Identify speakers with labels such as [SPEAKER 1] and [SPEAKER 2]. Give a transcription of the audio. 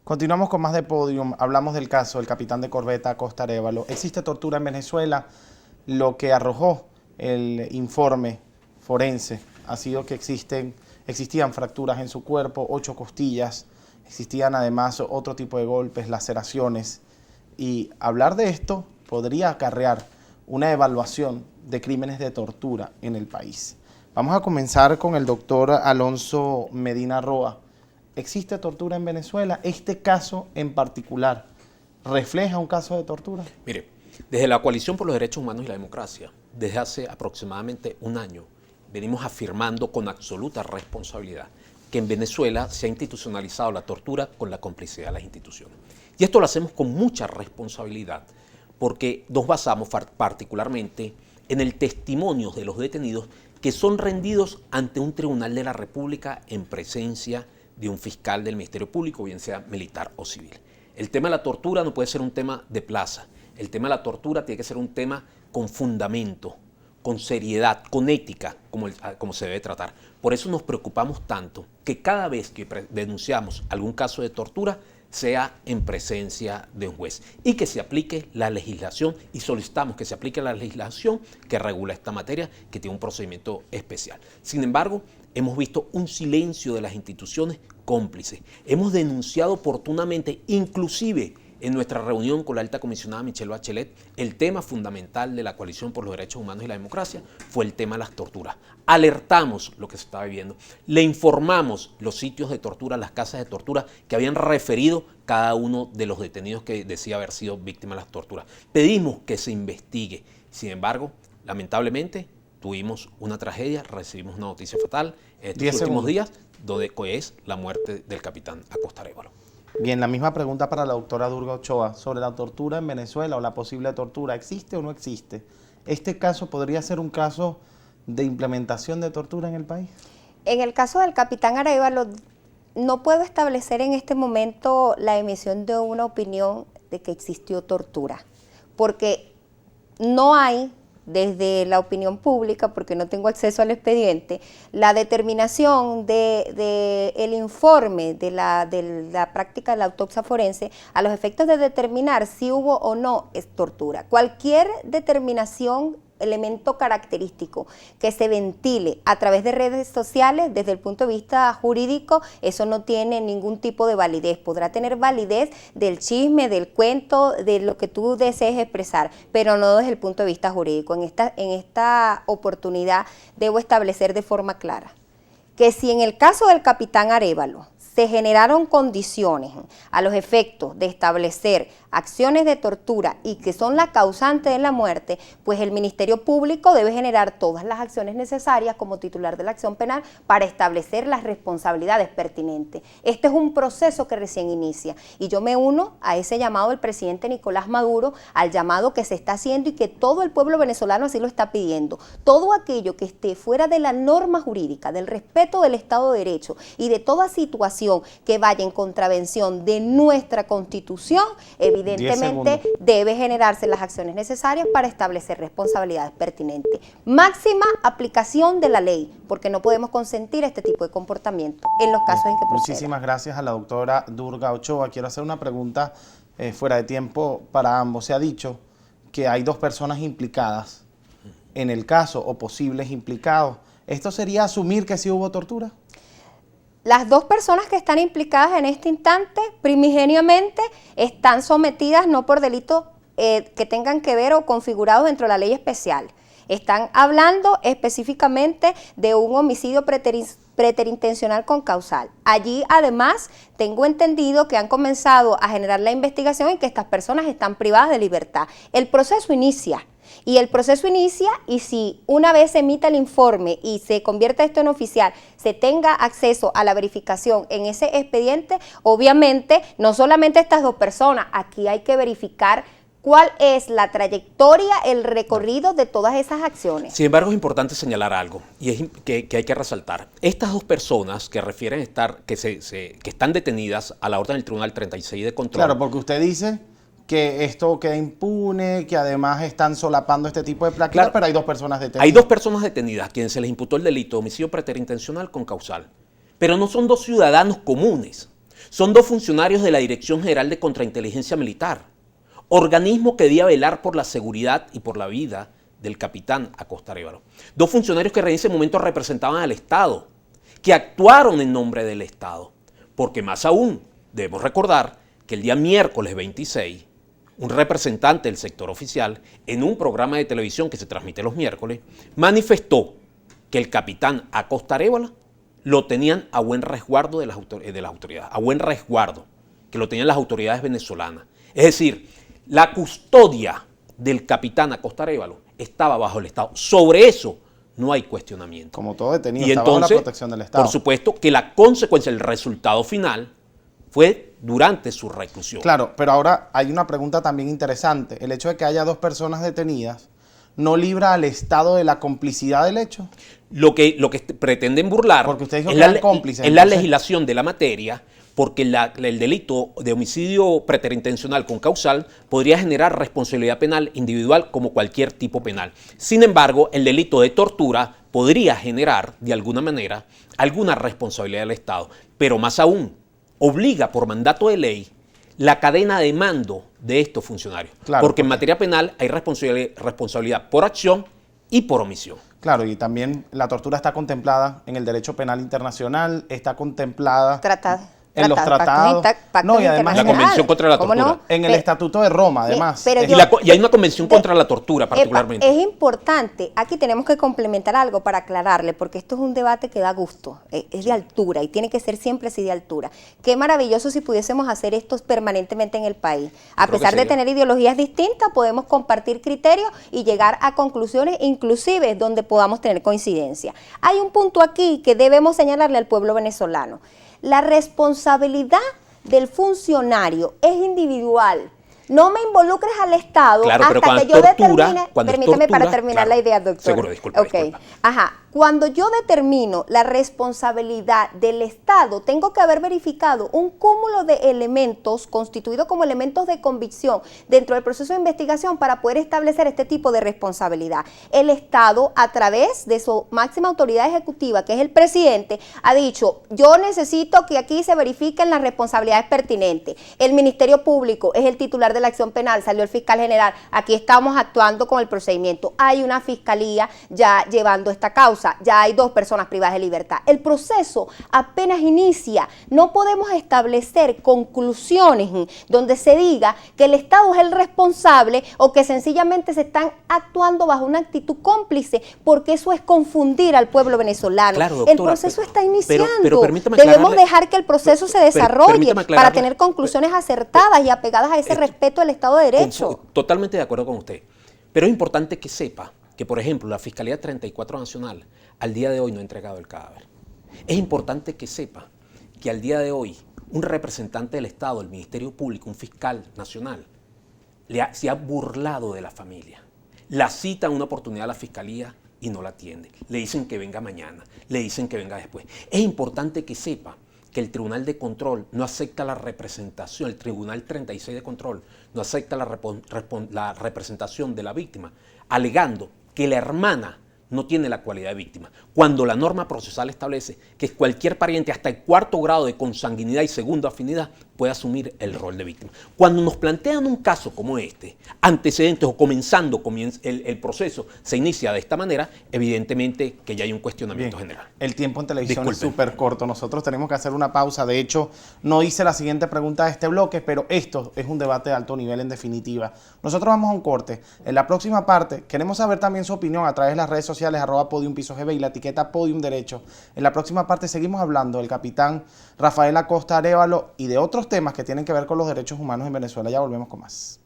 [SPEAKER 1] Continuamos con más de Podium. Hablamos del caso del capitán de corbeta Costa Arévalo. ¿Existe tortura en Venezuela? Lo que arrojó el informe forense ha sido que existían fracturas en su cuerpo, 8 costillas, existían además otro tipo de golpes, laceraciones. Y hablar de esto podría acarrear una evaluación de crímenes de tortura en el país. Vamos a comenzar con el doctor Alonso Medina Roa. ¿Existe tortura en Venezuela? ¿Este caso en particular refleja un caso de tortura?
[SPEAKER 2] Mire, desde la Coalición por los Derechos Humanos y la Democracia, desde hace aproximadamente un año, venimos afirmando con absoluta responsabilidad que en Venezuela se ha institucionalizado la tortura con la complicidad de las instituciones. Y esto lo hacemos con mucha responsabilidad porque nos basamos particularmente en el testimonio de los detenidos que son rendidos ante un tribunal de la República en presencia de un fiscal del Ministerio Público, bien sea militar o civil. El tema de la tortura no puede ser un tema de plaza. El tema de la tortura tiene que ser un tema con fundamento, con seriedad, con ética, como se debe tratar. Por eso nos preocupamos tanto que cada vez que denunciamos algún caso de tortura sea en presencia de un juez y que se aplique la legislación, y solicitamos que se aplique la legislación que regula esta materia, que tiene un procedimiento especial. Sin embargo, hemos visto un silencio de las instituciones cómplices. Hemos denunciado oportunamente, inclusive en nuestra reunión con la alta comisionada Michelle Bachelet, el tema fundamental de la Coalición por los Derechos Humanos y la Democracia fue el tema de las torturas. Alertamos lo que se estaba viviendo, le informamos los sitios de tortura, las casas de tortura que habían referido cada uno de los detenidos que decía haber sido víctima de las torturas. Pedimos que se investigue. Sin embargo, lamentablemente, tuvimos una tragedia, recibimos una noticia fatal en estos últimos días, donde es la muerte del capitán Costa Arévalo.
[SPEAKER 1] Bien, la misma pregunta para la doctora Durga Ochoa sobre la tortura en Venezuela o la posible tortura. ¿Existe o no existe? ¿Este caso podría ser un caso de implementación de tortura en el país?
[SPEAKER 3] En el caso del capitán Arévalo, no puedo establecer en este momento la emisión de una opinión de que existió tortura, porque no hay, desde la opinión pública, porque no tengo acceso al expediente, la determinación del informe de la práctica de la autopsia forense a los efectos de determinar si hubo o no es tortura. Cualquier determinación, elemento característico que se ventile a través de redes sociales, desde el punto de vista jurídico, eso no tiene ningún tipo de validez. Podrá tener validez del chisme, del cuento, de lo que tú desees expresar, pero no desde el punto de vista jurídico. En esta oportunidad debo establecer de forma clara que si en el caso del capitán Arévalo se generaron condiciones a los efectos de establecer acciones de tortura y que son la causante de la muerte, pues el Ministerio Público debe generar todas las acciones necesarias como titular de la acción penal para establecer las responsabilidades pertinentes. Este es un proceso que recién inicia y yo me uno a ese llamado del presidente Nicolás Maduro, al llamado que se está haciendo y que todo el pueblo venezolano así lo está pidiendo. Todo aquello que esté fuera de la norma jurídica, del respeto del Estado de Derecho y de toda situación que vaya en contravención de nuestra Constitución, evidentemente debe generarse las acciones necesarias para establecer responsabilidades pertinentes. Máxima aplicación de la ley, porque no podemos consentir este tipo de comportamiento en los casos en que proceda.
[SPEAKER 1] Muchísimas gracias a la doctora Durga Ochoa. Quiero hacer una pregunta fuera de tiempo para ambos. Se ha dicho que hay 2 personas implicadas en el caso o posibles implicados. ¿Esto sería asumir que sí hubo tortura?
[SPEAKER 3] Las 2 personas que están implicadas en este instante, primigeniamente, están sometidas no por delitos que tengan que ver o configurados dentro de la ley especial. Están hablando específicamente de un homicidio preterintencional con causal. Allí, además, tengo entendido que han comenzado a generar la investigación y que estas personas están privadas de libertad. El proceso inicia. Y si una vez se emita el informe y se convierta esto en oficial, se tenga acceso a la verificación en ese expediente, obviamente no solamente estas 2 personas, aquí hay que verificar cuál es la trayectoria, el recorrido de todas esas acciones.
[SPEAKER 2] Sin embargo, es importante señalar algo, y es que hay que resaltar. Estas 2 personas que refieren estar, que están detenidas a la orden del Tribunal 36 de Control.
[SPEAKER 1] Claro, porque usted dice que esto queda impune, que además están solapando este tipo de prácticas,
[SPEAKER 2] Claro.
[SPEAKER 1] pero hay 2 personas detenidas.
[SPEAKER 2] Hay 2 personas detenidas a quienes se les imputó el delito de homicidio preterintencional con causal. Pero no son 2 ciudadanos comunes, son 2 funcionarios de la Dirección General de Contrainteligencia Militar, organismo que debía velar por la seguridad y por la vida del capitán Acosta Arévalo. 2 funcionarios que en ese momento representaban al Estado, que actuaron en nombre del Estado. Porque más aún, debemos recordar que el día miércoles 26, un representante del sector oficial, en un programa de televisión que se transmite los miércoles, manifestó que el capitán Acosta Arévalo lo tenían a buen resguardo de las autoridades, a buen resguardo, que lo tenían las autoridades venezolanas. Es decir, la custodia del capitán Acosta Arévalo estaba bajo el Estado. Sobre eso no hay cuestionamiento.
[SPEAKER 1] Como todo detenido,
[SPEAKER 2] Y
[SPEAKER 1] está bajo la
[SPEAKER 2] entonces,
[SPEAKER 1] protección del Estado.
[SPEAKER 2] por supuesto que la consecuencia, el resultado final, fue durante su reclusión.
[SPEAKER 1] Claro, pero ahora hay una pregunta también interesante. El hecho de que haya 2 personas detenidas no libra al Estado de la complicidad del hecho.
[SPEAKER 2] Lo que pretenden burlar
[SPEAKER 1] Porque usted dijo
[SPEAKER 2] es
[SPEAKER 1] que eran cómplices,
[SPEAKER 2] es la
[SPEAKER 1] entonces.
[SPEAKER 2] legislación de la materia, porque el delito de homicidio preterintencional con causal podría generar responsabilidad penal individual como cualquier tipo penal. Sin embargo, el delito de tortura podría generar, de alguna manera, alguna responsabilidad del Estado. Pero más aún, obliga por mandato de ley la cadena de mando de estos funcionarios.
[SPEAKER 1] Claro,
[SPEAKER 2] porque en materia penal hay responsabilidad por acción y por omisión.
[SPEAKER 1] Claro, y también la tortura está contemplada en el derecho penal internacional, está contemplada en los tratados. No, y además
[SPEAKER 2] La
[SPEAKER 1] en el,
[SPEAKER 2] Convención contra la
[SPEAKER 3] ¿Cómo
[SPEAKER 2] Tortura.
[SPEAKER 3] no?
[SPEAKER 1] en el Estatuto de Roma, además.
[SPEAKER 3] pero
[SPEAKER 1] Es-
[SPEAKER 3] yo-
[SPEAKER 2] Y hay una convención contra la tortura, particularmente.
[SPEAKER 3] Es importante, aquí tenemos que complementar algo para aclararle, porque esto es un debate que da gusto, es de altura y tiene que ser siempre así de altura. Qué maravilloso si pudiésemos hacer esto permanentemente en el país. A
[SPEAKER 2] Creo que
[SPEAKER 3] pesar de
[SPEAKER 2] sería.
[SPEAKER 3] tener ideologías distintas, podemos compartir criterios y llegar a conclusiones, inclusive donde podamos tener coincidencia. Hay un punto aquí que debemos señalarle al pueblo venezolano. La responsabilidad del funcionario es individual. No me involucres al Estado
[SPEAKER 2] Claro, pero
[SPEAKER 3] hasta
[SPEAKER 2] cuando
[SPEAKER 3] que yo
[SPEAKER 2] es tortura,
[SPEAKER 3] determine.
[SPEAKER 2] cuando es
[SPEAKER 3] Permítame para
[SPEAKER 2] tortura,
[SPEAKER 3] terminar
[SPEAKER 2] claro.
[SPEAKER 3] la idea, doctor.
[SPEAKER 2] Seguro, disculpa, disculpa.
[SPEAKER 3] Ajá. Cuando yo determino la responsabilidad del Estado, tengo que haber verificado un cúmulo de elementos constituidos como elementos de convicción dentro del proceso de investigación para poder establecer este tipo de responsabilidad. El Estado, a través de su máxima autoridad ejecutiva, que es el presidente, ha dicho, yo necesito que aquí se verifiquen las responsabilidades pertinentes. El Ministerio Público es el titular de la acción penal, salió el fiscal general, aquí estamos actuando con el procedimiento. Hay una fiscalía ya llevando esta causa. Ya hay 2 personas privadas de libertad. El proceso apenas inicia. No podemos establecer conclusiones donde se diga que el Estado es el responsable o que sencillamente se están actuando bajo una actitud cómplice, porque eso es confundir al pueblo venezolano.
[SPEAKER 2] Claro, doctora,
[SPEAKER 3] el proceso está iniciando.
[SPEAKER 2] pero permítame
[SPEAKER 3] Debemos
[SPEAKER 2] aclararle-
[SPEAKER 3] dejar que el proceso se desarrolle
[SPEAKER 2] permítame
[SPEAKER 3] para
[SPEAKER 2] aclararle-
[SPEAKER 3] tener conclusiones acertadas y apegadas a ese respeto del Estado de Derecho.
[SPEAKER 2] Totalmente de acuerdo con usted. Pero es importante que sepa que, por ejemplo, la Fiscalía 34 Nacional al día de hoy no ha entregado el cadáver. Es importante que sepa que al día de hoy un representante del Estado, el Ministerio Público, un fiscal nacional, se ha burlado de la familia. La cita en una oportunidad a la Fiscalía y no la atiende. Le dicen que venga mañana, le dicen que venga después. Es importante que sepa que el Tribunal de Control no acepta la representación, el Tribunal 36 de Control no acepta la representación de la víctima, alegando que la hermana no tiene la cualidad de víctima, cuando la norma procesal establece que cualquier pariente hasta el 4º grado de consanguinidad y segunda afinidad puede asumir el rol de víctima. Cuando nos plantean un caso como este, antecedentes o comenzando el proceso se inicia de esta manera, evidentemente que ya hay un cuestionamiento
[SPEAKER 1] Bien.
[SPEAKER 2] general.
[SPEAKER 1] El tiempo en televisión es
[SPEAKER 2] Disculpen.
[SPEAKER 1] súper corto. Nosotros tenemos que hacer una pausa. De hecho, no hice la siguiente pregunta de este bloque, pero esto es un debate de alto nivel en definitiva. Nosotros vamos a un corte. En la próxima parte queremos saber también su opinión a través de las redes sociales @podiumpisogb y la etiqueta Podium Derecho. En la próxima parte seguimos hablando del capitán Rafael Acosta Arévalo y de otros temas que tienen que ver con los derechos humanos en Venezuela. Ya volvemos con más.